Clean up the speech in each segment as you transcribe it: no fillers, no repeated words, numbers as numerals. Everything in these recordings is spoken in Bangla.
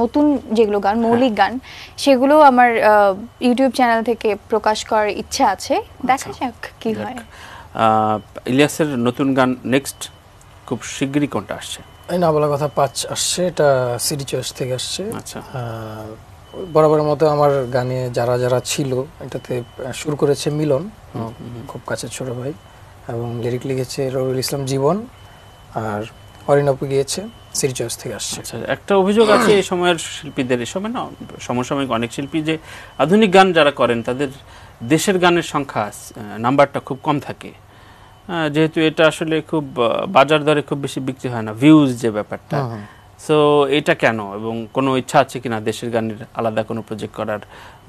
নতুন যেগুলো গান মৌলিক গান সেগুলো আমার ইউটিউব চ্যানেল থেকে প্রকাশ করার ইচ্ছা আছে, দেখা যাক কি হয়। ইলিয়াসের নতুন গান নেক্সট খুব শিগগিরই কোনটা আসছে? এই না বলা কথা 5 আসছে, এটা সিডি চয়েস থেকে আসছে। আচ্ছা, বরাবরের মতো আমার গানে যারা যারা ছিল এটাতে শুরু করেছে মিলন, খুব কাছের ছোট ভাই, এবং লিরিক লিখেছে রবিউল ইসলাম জীবন, আর অরিনপু গিয়েছে, সিডি চয়েস থেকে আসছে। আচ্ছা, একটা অভিযোগ আছে এই সময়ের শিল্পীদের, এই সময় না সমসাময়িক অনেক শিল্পী যে আধুনিক গান যারা করেন তাদের দেশের গানের সংখ্যা নাম্বারটা খুব কম থাকে, যেহেতু এটা আসলে খুব বাজার দরে খুব বেশি বিক্রি হয় না, ভিউজ যে ব্যাপারটা, সো এটা কেন, এবং কোনো ইচ্ছা আছে কিনা দেশের গানের আলাদা কোনো প্রজেক্ট করার?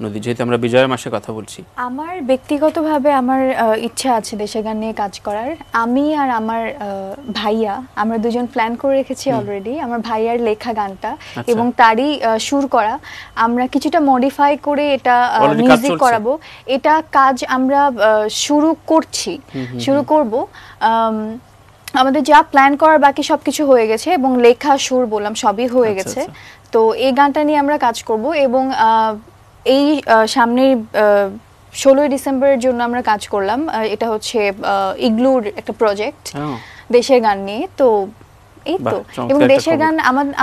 নদী, যেহেতু আমরা বিজয় মাসে কথা বলছি। আমার ব্যক্তিগতভাবে আমার ইচ্ছা আছে দেশের গান নিয়ে কাজ করার। আমি আর আমার ভাইয়া আমরা দুজন প্ল্যান করে রেখেছি অলরেডি, আমার ভাইয়ার লেখা গানটা এবং তারই সুর করা, আমরা কিছুটা মডিফাই করে এটা মিউজিক করাবো। এটা কাজ আমরা শুরু করব। আমাদের যা প্ল্যান করার বাকি সবকিছু হয়ে গেছে এবং লেখা সুর বললাম সবই হয়ে গেছে। তো এই গানটা নিয়ে আমরা কাজ করব এবং এই সামনের 16ই ডিসেম্বরের জন্য আমরা কাজ করলাম। এটা হচ্ছে ইগলুর একটা প্রজেক্ট দেশের গান নিয়ে। তো এই তো, এবং দেশের গান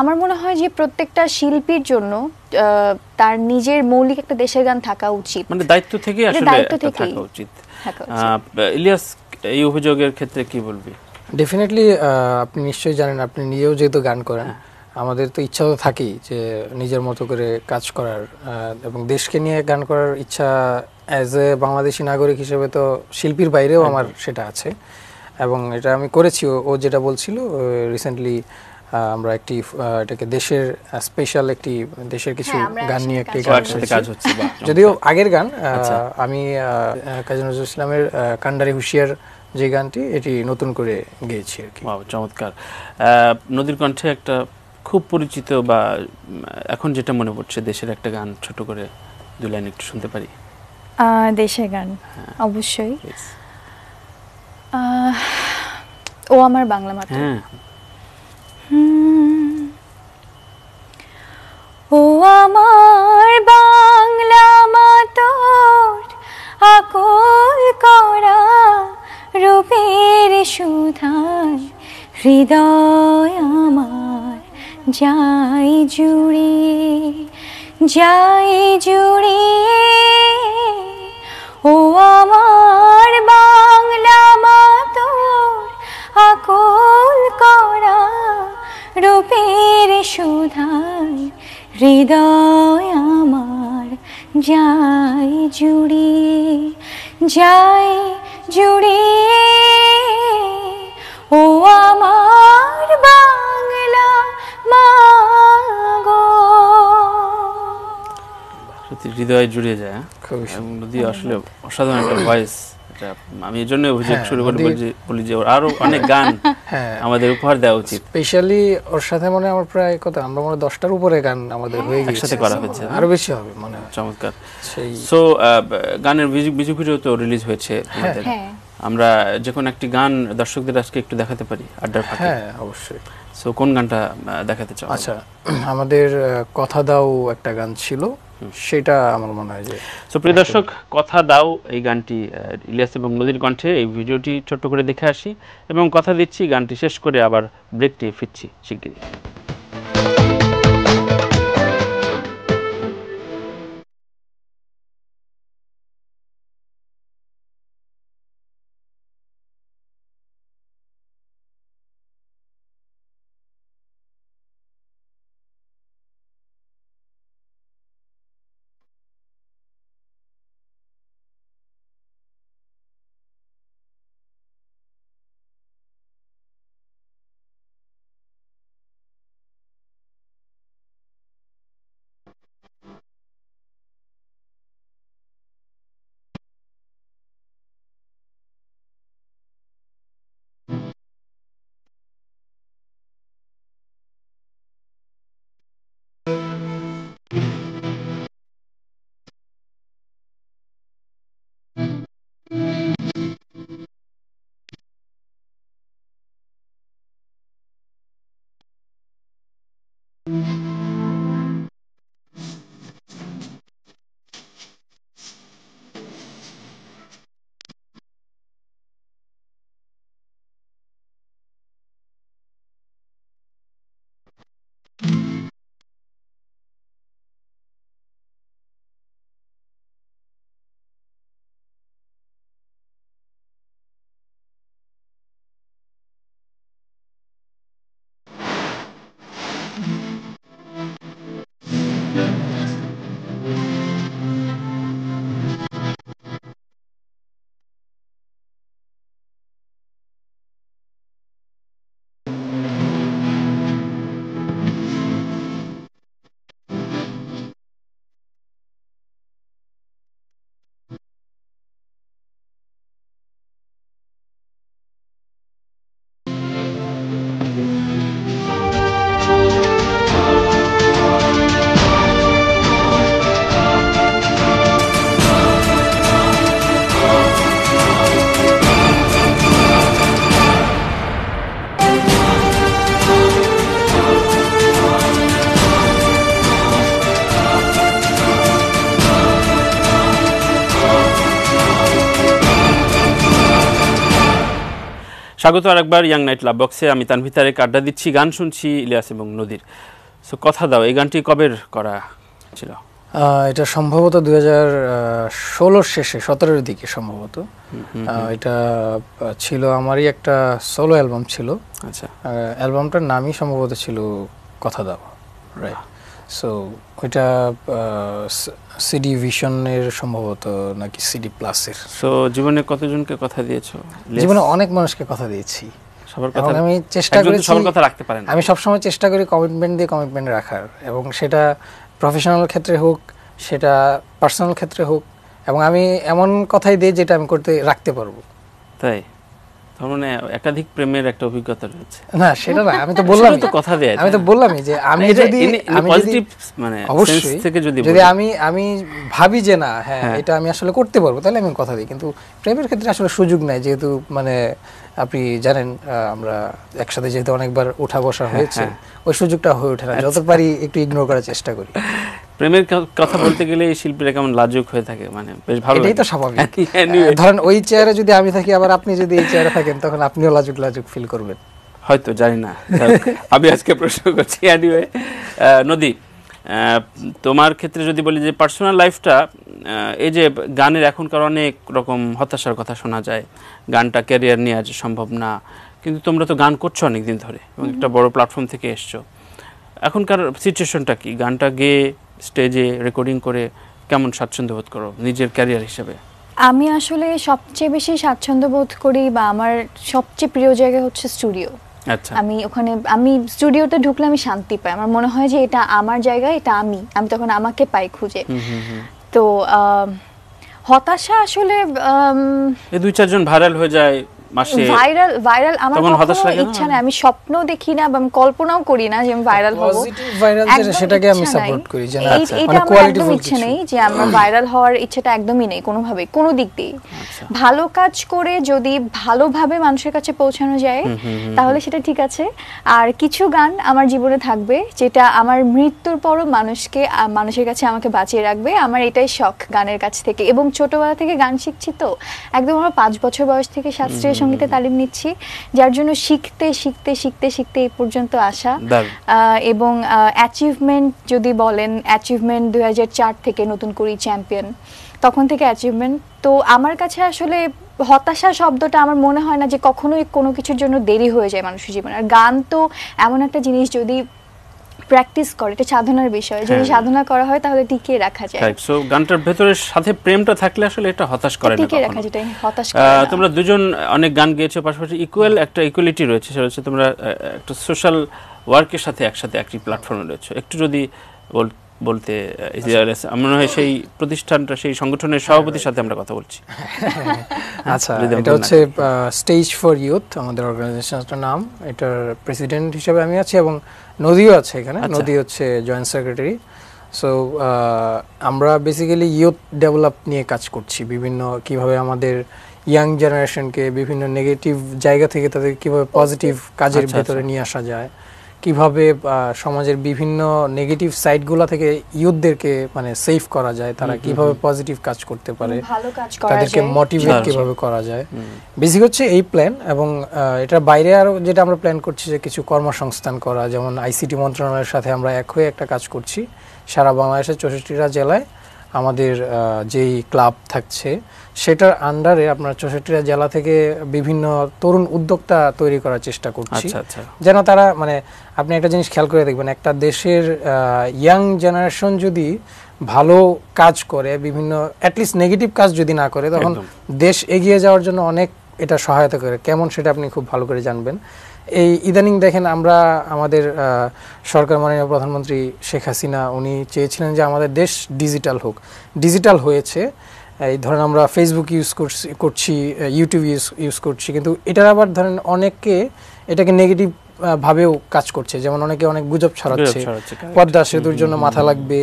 আমার মনে হয় যে প্রত্যেকটা শিল্পীর জন্য তার নিজের মৌলিক একটা দেশের গান থাকা উচিত, মানে দায়িত্ব থেকে আসলে থাকা উচিত। ইলিয়াস, এই অভিযোগের ক্ষেত্রে কি বলবি? ডেফিনেটলি আপনি নিশ্চয়ই জানেন, আপনি নিজেও যেহেতু গান করেন, আমাদের তো ইচ্ছা তো থাকেই যে নিজের মতো করে কাজ করার, এবং দেশকে নিয়ে গান করার ইচ্ছা অ্যাজ এ বাংলাদেশি নাগরিক হিসেবে তো শিল্পীর বাইরেও আমার সেটা আছে, এবং এটা আমি করেছি। ও যেটা বলছিল রিসেন্টলি আমরা এটাকে দেশের স্পেশাল একটি দেশের কিছু গান নিয়ে একটি কাজ হচ্ছে, যদিও আগের গান। আমি কাজী নজরুল ইসলামের কান্ডারি হুঁশিয়ার যে গানটি, এটি নতুন করে গেয়েছি আর কি। চমৎকার। নদীর কণ্ঠে একটা খুব পরিচিত বা এখন যেটা মনে পড়ছে দেশের একটা গান ছোট করে 2 লাইন একটু শুনতে পারি? দেশের গান অবশ্যই। ও আমার বাংলা মাতা। ও আমার বাংলা মাতোর আকুল করা রূপের সুধায় হৃদয় আমার যাই জুড়িয়ে। ও আমার বাংলা মাতোর আকুল করা রূপের সুধায় হৃদয় আমার যাই জুড়িয়ে। ও আমার বাংলা মাগো। হৃদয় জুড়িয়ে যায়। নদী আসলে অসাধারণ একটা ভয়েস। আমি এই জন্য অভিযোগ শুরু করে বলি যে ওর আরো অনেক গান আমাদের উপহার দেওয়া উচিত। স্পেশালি ওর সাথে মনে আমার প্রায় আমরা মনে 10টার উপরে গান আমাদের হয়ে গেছে, একসাথে করা হয়েছে, আরো বেশি হবে মনে হয়। চমৎকার। সো গানের মিউজিক ভিডিও তো রিলিজ হয়েছে আমাদের, আমরা যে কোনো একটি গান দর্শকদের আজকে একটু দেখাতে পারি আড্ডার ফাঁকে? হ্যাঁ, অবশ্যই। সো কোন গানটা দেখাতে চাও? আচ্ছা, আমাদের কথা দাও একটা গান ছিল, সেটা আমার মনে হয় যে। সো প্রিয় দর্শক, কথা দাও এই গানটি ইলিয়াস এবং নদীর কণ্ঠে, এই ভিডিওটি ছোট্ট করে দেখে আসি এবং কথা দিচ্ছি গানটি শেষ করে আবার ব্রেকটি ফিরছি শিগগিরই। স্বাগত আরেকবার ইয়াং নাইট লাভ বক্সে। আমি তানভীর তারেক আড্ডা দিচ্ছি, গান শুনছি ইলিয়াস এবং নদীর। সো কথা দাও, এই গানটি কবের করা ছিল? এটা সম্ভবত 2016 শেষে, 17-এর দিকে সম্ভবত। এটা ছিল আমারই একটা সোলো অ্যালবাম ছিল। আচ্ছা, অ্যালবামটার নামই সম্ভবত ছিল কথা দাও, রাইট। সো ওইটা সিডি ভিশনের সম্ভবত, নাকি সিডি প্লাসের। সো জীবনে কতজনকে কথা দিয়েছো? জীবনে অনেক মানুষকে কথা দিয়েছি। সবার কথা আমি চেষ্টা করেছি, সবার কথা রাখতে পারেন। আমি সবসময় চেষ্টা করি কমিটমেন্ট দিয়ে কমিটমেন্ট রাখার, এবং সেটা প্রফেশনাল ক্ষেত্রে হোক, সেটা পার্সোনাল ক্ষেত্রে হোক, এবং আমি এমন কথাই দিই যেটা আমি করতে রাখতে পারবো। তাই তার মানে একাধিক প্রেমের একটা অভিজ্ঞতা রয়েছে? না, সেটা না, আমি তো বললাম তো কথা দেয়, আমি তো বললামই যে আমি যদি পজিটিভ মানে অবশ্যই থেকে যদি আমি ভাবি যে না, হ্যাঁ এটা আমি আসলে করতে পারবো, তাহলে আমি কথা দিই। কিন্তু প্রেমের ক্ষেত্রে আসলে সুযোগ নাই, যেহেতু মানে আপনি জানেন আমরা একসাথে যেহেতু অনেকবার উঠা বসা হয়েছে, ওই সুযোগটা হয়ে ওঠে না। যত পারি একটু ইগনোর করার চেষ্টা করি। প্রেমের কথা বলতে গেলে এই শিল্পীরা কেমন লাজুক হয়ে থাকে, মানে বেশ ভালো, এটাই তো স্বাভাবিক। ধরেন ওই চেয়ারে যদি আমি থাকি, আবার আপনি যদি এই চেয়ারে থাকেন, তখন আপনিও লাজুক লাজুক ফিল করবেন হয়তো, জানি না। আমি আজকে প্রশ্ন করছি। এনিওয়ে নদী, তোমার ক্ষেত্রে যদি বলি যে পার্সোনাল লাইফটা, এই যে গানের এখনকার অনেক রকম হতাশার কথা শোনা যায়, গানটা ক্যারিয়ার নিয়ে আজ সম্ভব না, কিন্তু তোমরা তো গান করছো অনেকদিন ধরে এবং একটা বড় প্ল্যাটফর্ম থেকে এসছো। এখনকার সিচুয়েশনটা কি? গানটা গেয়ে স্টেজে রেকর্ডিং করে কেমন স্বাচ্ছন্দ্য বোধ করো নিজের ক্যারিয়ার হিসেবে? আমি আসলে সবচেয়ে বেশি স্বাচ্ছন্দ্য বোধ করি, বা আমার সবচেয়ে প্রিয় জায়গা হচ্ছে স্টুডিও। আচ্ছা, আমি স্টুডিওতে ঢুকলে আমি শান্তি পাই। আমার মনে হয় যে এটা আমার জায়গা, এটা আমি তখন আমাকে পাই খুঁজে। তো হতাশা আসলে এই 2-4 জন ভাইরাল হয়ে যায় মাসে, ভাইরাল আমার কখনো ইচ্ছা নাই। আমি স্বপ্ন দেখি না, বা আমি কল্পনাও করি না যে আমি ভাইরাল হব। পজিটিভ ভাইরাল সেটাকে আমি সাপোর্ট করি, যে না এটা আমার একদম ইচ্ছা নেই যে আমার ভাইরাল হওয়ার ইচ্ছাটা একদমই নেই কোনোভাবে, কোনো দিক দিয়ে। ভালো কাজ করে যদি ভালোভাবে মানুষের কাছে পৌঁছানো যায় তাহলে সেটা ঠিক আছে। আর কিছু গান আমার জীবনে থাকবে যেটা আমার মৃত্যুর পরও মানুষের কাছে আমাকে বাঁচিয়ে রাখবে। আমার এটাই শখ গানের কাছ থেকে, এবং ছোটবেলা থেকে গান শিখছি, তো একদম আমার 5 বছর বয়স থেকে শাস্ত্রীয় সঙ্গীতে তালিম নিচ্ছি, যার জন্য শিখতে শিখতে শিখতে শিখতে এই পর্যন্ত আসা। এবং অ্যাচিভমেন্ট যদি বলেন, অ্যাচিভমেন্ট 2004 থেকে নতুন করি চ্যাম্পিয়ন, তখন থেকে অ্যাচিভমেন্ট। তো আমার কাছে আসলে হতাশা শব্দটা আমার মনে হয় না যে কখনোই কোনো কিছুর জন্য দেরি হয়ে যায় মানুষের জীবনে। আর গান তো এমন একটা জিনিস, যদি প্র্যাকটিস করে, এটা সাধনার বিষয়, যদি সাধনা করা হয় তাহলে টিকিয়ে রাখা যায়। রাইট। সো গানটার ভেতরের সাথে প্রেমটা থাকলে আসলে এটা হতাশ করে না, টিকিয়ে রাখা যায়, হতাশ করে না। তোমরা দুজন অনেক গান গেয়েছো, পাশাপাশি একটা ইকুয়ালিটি রয়েছে, সেটা হচ্ছে তোমরা একটা সোশ্যাল ওয়ার্কের সাথে একসাথে একটি প্ল্যাটফর্মে রয়েছে। একটু যদি বলতে, আমার মনে হয় সেই প্রতিষ্ঠানটা, সেই সংগঠনের সভাপতির সাথে আমরা কথা বলছি। আচ্ছা, এটা হচ্ছে স্টেজ ফর ইউথ আমাদের অর্গানাইজেশনটার নাম। এটার প্রেসিডেন্ট হিসেবে আমি আছি, এবং নদীও আছে এখানে। নদী হচ্ছে জয়েন্ট সেক্রেটারি। সো আমরা বেসিক্যালি ইউথ ডেভেলপ নিয়ে কাজ করছি, বিভিন্ন কিভাবে আমাদের ইয়াং জেনারেশনকে বিভিন্ন নেগেটিভ জায়গা থেকে তাদের কিভাবে পজিটিভ কাজের ভেতরে নিয়ে আসা যায়, কিভাবে সমাজের বিভিন্ন নেগেটিভ সাইডগুলো থেকে ইউথদেরকে মানে সেভ করা যায়, তারা কিভাবে পজিটিভ কাজ করতে পারে, তাদেরকে মোটিভেট কিভাবে করা যায়। বেসিক হচ্ছে এই প্ল্যান। এবং এটার বাইরে আরো যেটা আমরা প্ল্যান করছি যে কিছু কর্মসংস্থান করা, যেমন আইসিটি মন্ত্রণালয়ের সাথে আমরা এক হয়ে একটা কাজ করছি। সারা বাংলাদেশের 64টা জেলায় আমাদের যেই ক্লাব থাকছে সেটার আন্ডারে আপনার 64টা জেলা থেকে বিভিন্ন তরুণ উদ্যোক্তা তৈরি করার চেষ্টা করছি, যেন তারা মানে আপনি একটা জিনিস খেয়াল করে দেখবেন, একটা দেশের ইয়াং জেনারেশন যদি ভালো কাজ করে, বিভিন্ন অ্যাটলিস্ট নেগেটিভ কাজ যদি না করে, তখন দেশ এগিয়ে যাওয়ার জন্য অনেক এটা সহায়তা করে। কেমন সেটা আপনি খুব ভালো করে জানবেন। এই ইদানিং দেখেন, আমরা আমাদের সরকার মাননীয় প্রধানমন্ত্রী শেখ হাসিনা উনি চেয়েছিলেন যে আমাদের দেশ ডিজিটাল হোক, ডিজিটাল হয়েছে। এই ধরেন আমরা ফেসবুক ইউজ করছি, ইউটিউব ইউজ করছি, কিন্তু এটার আবার ধরেন অনেকে এটাকে নেগেটিভ ভাবেও কাজ করছে। যেমন অনেকে অনেক গুজব ছড়াচ্ছে, পদ্মা সেতুর জন্য মাথা লাগবে,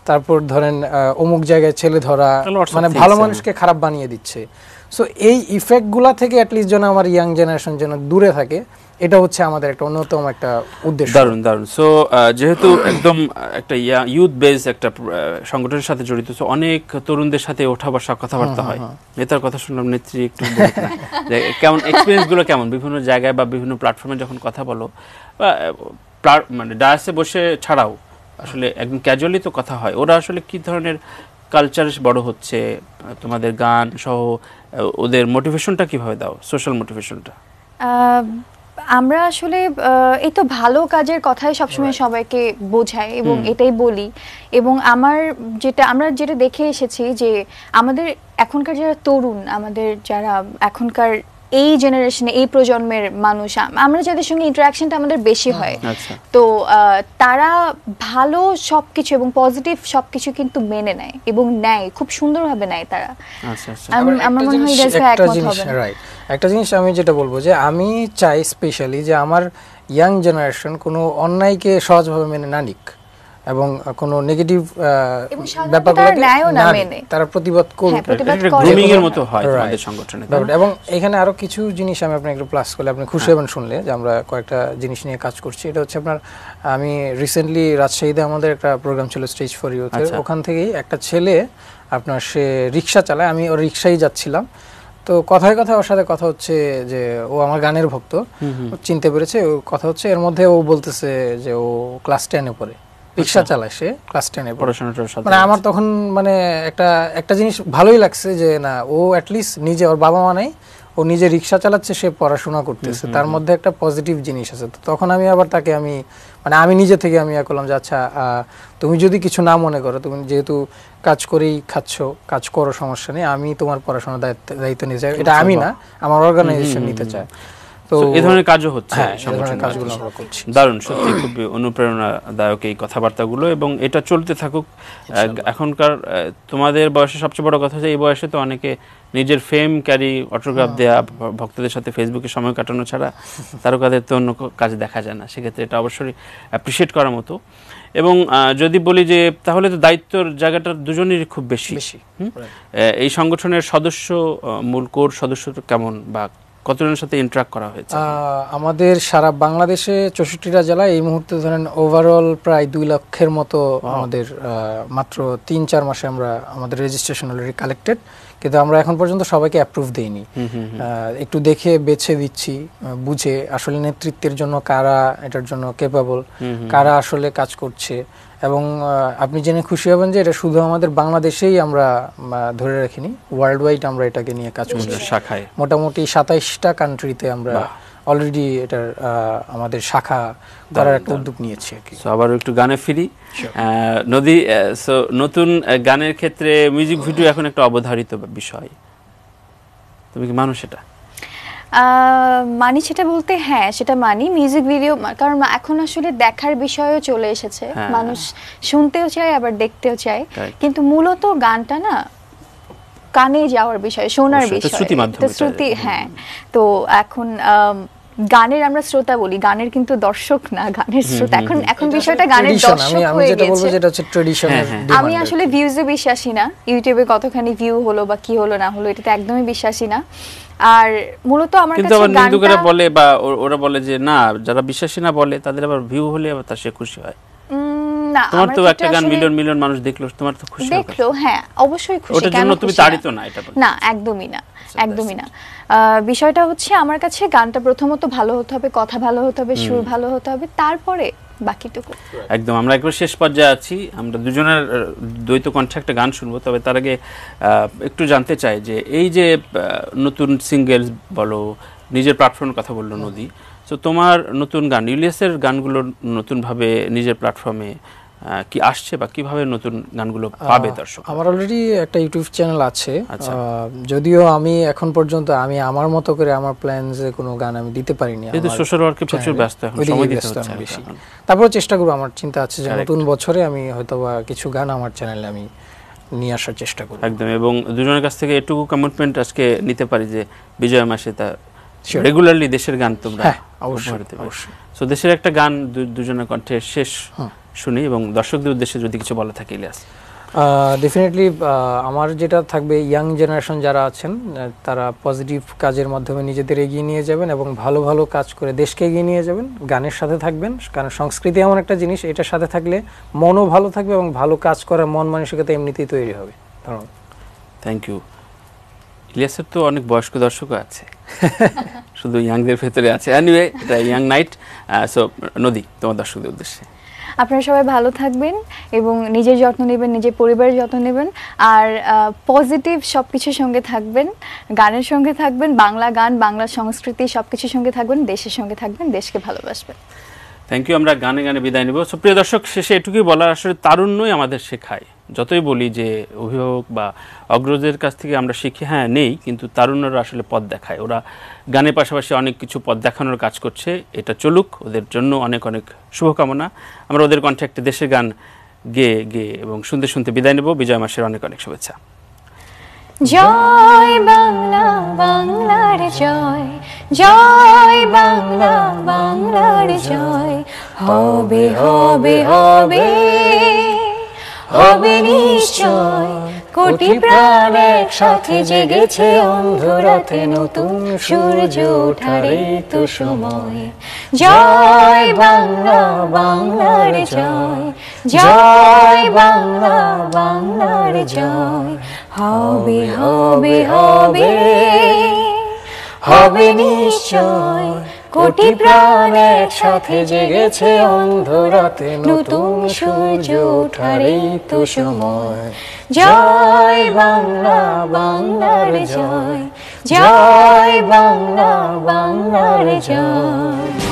তারপর ধরেন অমুক জায়গায় ছেলে ধরা, মানে ভালো মানুষকে খারাপ বানিয়ে দিচ্ছে। সো এই ইফেক্টগুলা থেকে অ্যাটলিস্ট যেন আমার ইয়াং জেনারেশন যেন দূরে থাকে, এটা হচ্ছে আমাদের একটা অন্যতম একটা উদ্দেশ্য। দারুণ দারুণ। সো যেহেতু একদম একটা ইউথ বেস একটা সংগঠনের সাথে জড়িত, সো অনেক তরুণদের সাথে ওঠা বসা কথাবার্তা হয়। নেতার কথা শুনলাম, নেত্রী একটু কেমন এক্সপিরিয়েন্স গুলো কেমন বিভিন্ন জায়গায় বা বিভিন্ন প্ল্যাটফর্মে যখন কথা বলো, মানে ডায়াসে বসে ছাড়াও আসলে একদম ক্যাজুয়ালি তো কথা হয়, ওরা আসলে কি ধরনের কালচার বড় হচ্ছে, তোমাদের গান সহ ওদের মোটিভেশনটা কিভাবে দাও, সোশ্যাল মোটিভেশনটা? আমরা আসলে এই তো ভালো কাজের কথাই সবসময় সবাইকে বোঝাই এবং এটাই বলি। এবং আমরা যেটা দেখে এসেছি যে আমাদের এখনকার যারা তরুণ, আমাদের যারা এখনকার এই জেনারেশনে এই প্রজন্মের মানুষ, আমরা যাদের সঙ্গে ইন্টারাকশনটা আমাদের বেশি হয়, তো তারা ভালো সবকিছু এবং পজিটিভ সবকিছু কিন্তু মেনে নেয় এবং নেয়, খুব সুন্দরভাবে নেয় তারা। আমার মনে হয় একমত হবেন। একটা জিনিস আমি যেটা বলবো যে আমি চাই স্পেশালি যে আমার ইয়াং জেনারেশন কোনো অন্যায়কে সহজভাবে মেনে না নিক এবং কোনো নেগেটিভ ব্যাপারগুলোকে তারা প্রতিবাদ করুক, গ্রুমিং এর মতো হয় আমাদের সংগঠনে। এবং এখানে আরো কিছু জিনিস আমি আপনাকে একটু প্লাস করলে আপনি খুশি হবেন শুনলে, যে আমরা কয়েকটা জিনিস নিয়ে কাজ করছি। এটা হচ্ছে আপনার, আমি রিসেন্টলি রাজশাহীতে আমাদের একটা প্রোগ্রাম ছিল স্টেজ ফর ইউথের, ওখান থেকেই একটা ছেলে আপনার সে রিক্সা চালায়, আমি ওর রিক্সায় যাচ্ছিলাম, তো কথায় কথায় ওর সাথে কথা হচ্ছে যে ও আমার গানের ভক্ত, চিনতে পেরেছে, ও কথা হচ্ছে, এর মধ্যে ও বলতেছে যে ও ক্লাস 10-এ পড়ে, রিক্সা চালায়, সে ক্লাস 10-এ পড়াশোনাটার সাথে। মানে আমার তখন মানে একটা জিনিস ভালোই লাগছে যে না, ও অ্যাটলিস্ট নিজে, ওর বাবা মা নাই, ও নিজে রিক্সা চালাচ্ছে, সে পড়াশোনা করতেছে, তার মধ্যে একটা পজিটিভ জিনিস আছে। তো তখন আমি আবার তাকে আমি নিজে থেকে আমি করলাম যে আচ্ছা তুমি যদি কিছু না মনে করো, তুমি যেহেতু কাজ করেই খাচ্ছ, কাজ করো, সমস্যা নেই, আমি তোমার পড়াশোনার দায়িত্ব নিতে চাই, এটা আমি না, আমার অর্গানাইজেশন নিতে চায়। তো এই ধরনের কাজও হচ্ছে, কাজগুলো আমরা করছি। দারুণ, সত্যি খুব অনুপ্রেরণাদায়ক এই কথাবার্তাগুলো, এবং এটা চলতে থাকুক। এখনকার তোমাদের বয়সে সবচেয়ে বড় কথা হচ্ছে এই বয়সে তো অনেকে নিজের ফেম ক্যারি, অটোগ্রাফ দেয়া, ভক্তদের সাথে ফেসবুকে সময় কাটানো ছাড়া তারকাদের তো অন্য কাজ দেখা যায় না, সেক্ষেত্রে এটা অবশ্যই অ্যাপ্রিসিয়েট করার মতো। এবং যদি বলি যে তাহলে তো দায়িত্বর জায়গাটা দুজনেরই খুব বেশি। এই সংগঠনের সদস্য, মূল কোর সদস্য কেমন বা কতজনের সাথে ইন্টারঅ্যাক্ট করা হয়েছে? আমাদের সারা বাংলাদেশে 64টা জেলায় এই মুহূর্তে ধরেন ওভারঅল প্রায় 2 লক্ষের মতো আমাদের মাত্র 3-4 মাসে আমরা আমাদের রেজিস্ট্রেশন অলরেডি কালেক্টেড, কিন্তু আমরা এখন পর্যন্ত সবাইকে অ্যাপ্রুভ দেইনি। একটু দেখে বেছে দিচ্ছি, বুঝে আসলে নেতৃত্বের জন্য কারা এটার জন্য ক্যাপাবল, কারা আসলে কাজ করছে। এবং আপনি জেনে খুশি হবেন যে এটা শুধু আমাদের বাংলাদেশেই আমরা ধরে রাখিনি, ওয়ার্ল্ড ওয়াইড আমরা এটাকে নিয়ে কাজ করছি। শাখায় মোটামুটি 27টা কান্ট্রিতে আমরা অলরেডি এটার আমাদের শাখা করার একটা উদ্যোগ নিয়েছি আর কি। আবার একটু গানে ফিরি, নদী, নতুন গানের ক্ষেত্রে মিউজিক ভিডিও এখন একটা অবধারিত বিষয়, তুমি কি মানো সেটা? মানি সেটা বলতে হ্যাঁ, সেটা মানি। মিউজিক ভিডিও কারণ এখন আসলে দেখার বিষয়ও চলে এসেছে, মানুষ শুনতেও চায় আবার দেখতেও চায়, কিন্তু মূলত গানটা না কানে যাওয়ার বিষয়, শোনার বিষয়, শ্রুতি। হ্যাঁ, তো এখন গানের আমরা শ্রোতা বলি, গানের কিন্তু দর্শক না, গানের শ্রোতা। এখন বিষয়টা গানের দর্শক হয়ে গেছে। আমি আসলে ভিউজে বিশ্বাসী না, ইউটিউবে কতখানি ভিউ হলো বা কি হলো না হলো, এটাতে একদমই বিশ্বাসী না। আর মূলত আমার কাছে গানটা নিন্দুকেরা বলে বা ওরা বলে যে না, যারা বিশ্বাসী না বলে তাদের আবার ভিউ হলে আবার তার সে খুশি হয়। না, তোমার তো একটা গান মিলিয়ন মিলিয়ন মানুষ দেখলো, তোমার তো খুশি দেখলো, হ্যাঁ অবশ্যই খুশি। ওটার জন্য তুমি তাড়িত না, এটা না, একদমই না, একদমই না। বিষয়টা হচ্ছে আমার কাছে গানটা প্রথমত ভালো হতে হবে, কথা ভালো হতে হবে, সুর ভালো হতে হবে, তারপরে বাকিটুকু। একদম, আমরা একবার শেষ পর্যায়ে আছি, আমরা দুজনের দ্বৈত কণ্ঠে একটা গান শুনবো। তবে তার আগে একটু জানতে চাই যে এই যে নতুন সিঙ্গেল বলো, নিজের প্ল্যাটফর্মের কথা বললো নদী, তো তোমার নতুন গান, ইলিয়াসের গানগুলো নতুনভাবে নিজের প্ল্যাটফর্মে কি আসছে বা কিভাবে নতুন গানগুলো পাবে দর্শক? আমার অলরেডি একটা ইউটিউব চ্যানেল আছে, যদিও আমি এখন পর্যন্ত আমি আমার মতো করে আমার প্ল্যানসে কোনো গান আমি দিতে পারিনি, কিন্তু সোশ্যাল ওয়ার্কে প্রচুর ব্যস্ত, এখন সময় দিতে হচ্ছে বেশি। তারপর চেষ্টা করব, আমার চিন্তা আছে যে নতুন বছরে আমি হয়তোবা কিছু গান আমার চ্যানেলে আমি নিয়ে আসার চেষ্টা করব। একদম, এবং দুজনের কাছ থেকে এটুকু কমিটমেন্ট আজকে নিতে পারি যে বিজয় মাসে তা রেগুলারলি দেশের গান তোমরা অবশ্যই। সো দেশের একটা গান দুজনের কণ্ঠে শেষ শুনি এবং দর্শকদের উদ্দেশ্যে যদি কিছু বলা থাকে ইলিয়াস। ডেফিনেটলি আমার যেটা থাকবে, ইয়াং জেনারেশন যারা আছেন তারা পজিটিভ কাজের মাধ্যমে নিজেদের এগিয়ে নিয়ে যাবেন এবং ভালো ভালো কাজ করে দেশকে এগিয়ে নিয়ে যাবেন, গানের সাথে থাকবেন, কারণ সংস্কৃতি এমন একটা জিনিস, এটার সাথে থাকলে মনও ভালো থাকবে এবং ভালো কাজ করার মন মানসিকতা এমনিতেই তৈরি হবে। ধন্যবাদ। Thank you. ইলিয়াসের তো অনেক বয়স্ক দর্শকও আছে, শুধু ইয়াংদের ভেতরে আছে। এনিওয়ে, এটা ইয়াং নাইট। সো নদী, তোমার দর্শকদের উদ্দেশ্যে। আপনারা সবাই ভালো থাকবেন এবং নিজের যত্ন নেবেন, নিজের পরিবারের যত্ন নেবেন, আর পজিটিভ সব কিছুর সঙ্গে থাকবেন, গানের সঙ্গে থাকবেন, বাংলা গান, বাংলা সংস্কৃতি সব কিছুর সঙ্গে থাকবেন, দেশের সঙ্গে থাকবেন, দেশকে ভালোবাসবেন। Thank you. আমরা গানে গানে বিদায় নেব। সো প্রিয় দর্শক, শেষে এটুকুই বলার, আসলে তারুণ্যই আমাদের শেখায়। যতই বলি যে অভিভাবক বা অগ্রজের কাছ থেকে আমরা শিখি, হ্যাঁ নেই, কিন্তু তারুণ্যরা আসলে পথ দেখায়। ওরা গানের পাশাপাশি অনেক কিছু পথ দেখানোর কাজ করছে, এটা চলুক, ওদের জন্য অনেক অনেক শুভকামনা। আমরা ওদের কণ্ঠে একটা দেশের গান গেয়ে গেয়ে এবং শুনতে শুনতে বিদায় নেব। বিজয় মাসের অনেক অনেক শুভেচ্ছা। জয় বাংলা, বাংলার জয়, জয় বাংলা, বাংলার জয়, হবে হবে হবে হবে নিশ্চয়, কোটি প্রাণ একসাথে জেগেছে অন্ধরাতে, নতুন সূর্য ওঠার এই তো সময়। জয় বাংলা, বাংলার জয়, জয় বাংলা, বাংলার জয়, হবে হবে হবে হবে নিশ্চয়, কোটি প্রাণ একসাথে জেগেছে অন্ধরাতে, নতুন সূর্য ওঠার এই তো সময়। জয় বাংলা, বাংলার জয়, জয় বাংলা, বাংলার জয়।